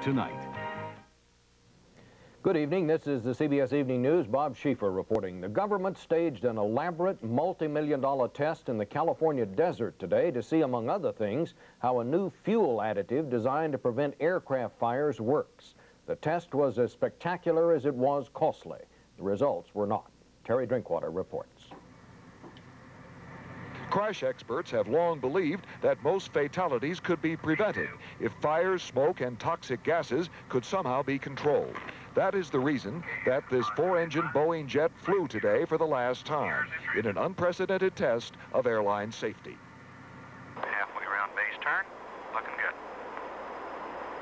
tonight. Good evening. This is the CBS Evening News. Bob Schieffer reporting. The government staged an elaborate multi-million-dollar test in the California desert today to see, among other things, how a new fuel additive designed to prevent aircraft fires works. The test was as spectacular as it was costly. The results were not. Terry Drinkwater reports. Crash experts have long believed that most fatalities could be prevented if fires, smoke, and toxic gases could somehow be controlled. That is the reason that this four-engine Boeing jet flew today for the last time in an unprecedented test of airline safety. Halfway around base turn, looking good.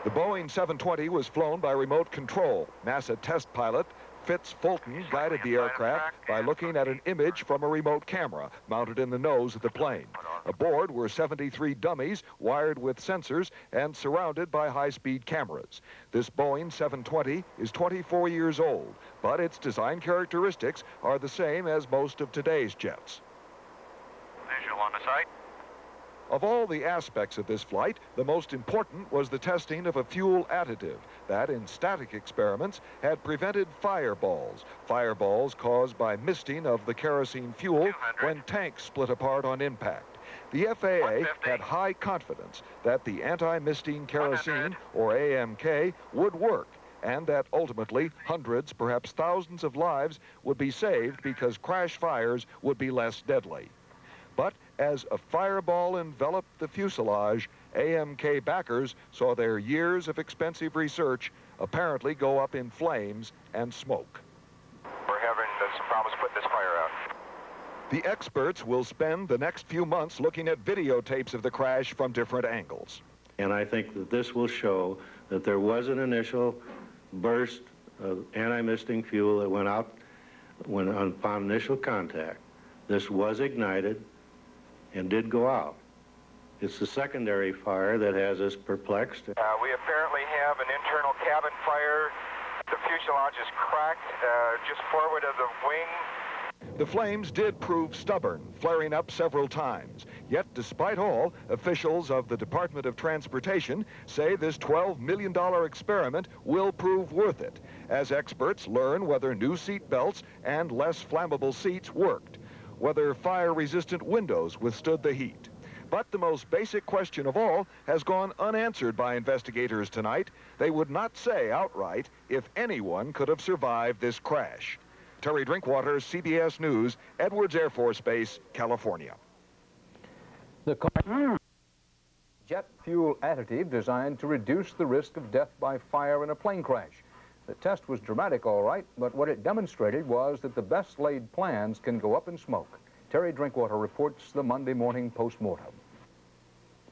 The Boeing 720 was flown by remote control. NASA test pilot Fitz Fulton guided the aircraft by looking at an image from a remote camera mounted in the nose of the plane. Aboard were 73 dummies wired with sensors and surrounded by high-speed cameras. This Boeing 720 is 24 years old, but its design characteristics are the same as most of today's jets. Visual on the site. Of all the aspects of this flight, the most important was the testing of a fuel additive that, in static experiments, had prevented fireballs caused by misting of the kerosene fuel when tanks split apart on impact. The FAA had high confidence that the anti-misting kerosene, or AMK, would work, and that ultimately hundreds, perhaps thousands of lives would be saved because crash fires would be less deadly. But as a fireball enveloped the fuselage, AMK backers saw their years of expensive research apparently go up in flames and smoke. We're having some problems putting this fire out. The experts will spend the next few months looking at videotapes of the crash from different angles. And I think that this will show that there was an initial burst of anti-misting fuel that went out upon initial contact. This was ignited and did go out. It's the secondary fire that has us perplexed. We apparently have an internal cabin fire. The fuselage is cracked just forward of the wing. The flames did prove stubborn, flaring up several times. Yet, despite all, officials of the Department of Transportation say this $12 million experiment will prove worth it, as experts learn whether new seat belts and less flammable seats worked, whether fire-resistant windows withstood the heat. But the most basic question of all has gone unanswered by investigators tonight. They would not say outright if anyone could have survived this crash. Terry Drinkwater, CBS News, Edwards Air Force Base, California. The jet fuel additive designed to reduce the risk of death by fire in a plane crash. The test was dramatic, all right, but what it demonstrated was that the best-laid plans can go up in smoke. Terry Drinkwater reports the Monday morning post-mortem.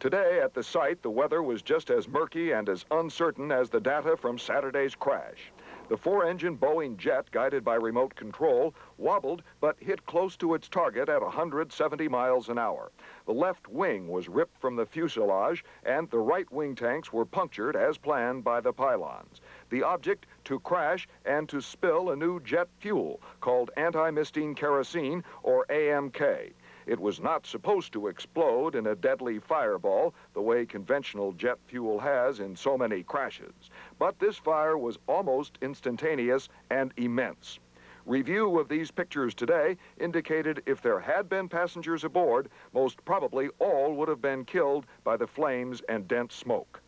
Today at the site, the weather was just as murky and as uncertain as the data from Saturday's crash. The four-engine Boeing jet, guided by remote control, wobbled but hit close to its target at 170 miles an hour. The left wing was ripped from the fuselage, and the right wing tanks were punctured as planned by the pylons. The object to crash and to spill a new jet fuel called anti-misting kerosene, or AMK. It was not supposed to explode in a deadly fireball the way conventional jet fuel has in so many crashes. But this fire was almost instantaneous and immense. Review of these pictures today indicated if there had been passengers aboard, most probably all would have been killed by the flames and dense smoke.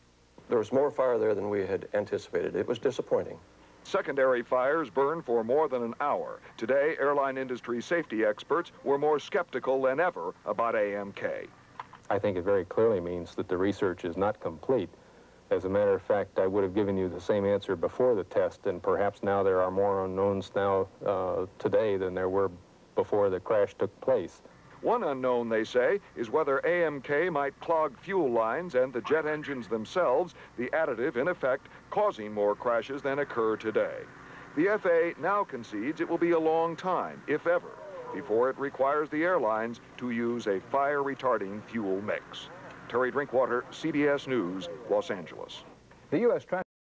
There was more fire there than we had anticipated. It was disappointing. Secondary fires burned for more than an hour. Today, airline industry safety experts were more skeptical than ever about AMK. I think it very clearly means that the research is not complete. As a matter of fact, I would have given you the same answer before the test, and perhaps now there are more unknowns now today than there were before the crash took place. One unknown, they say, is whether AMK might clog fuel lines and the jet engines themselves, the additive, in effect, causing more crashes than occur today. The FAA now concedes it will be a long time, if ever, before it requires the airlines to use a fire-retarding fuel mix. Terry Drinkwater, CBS News, Los Angeles. The U.S.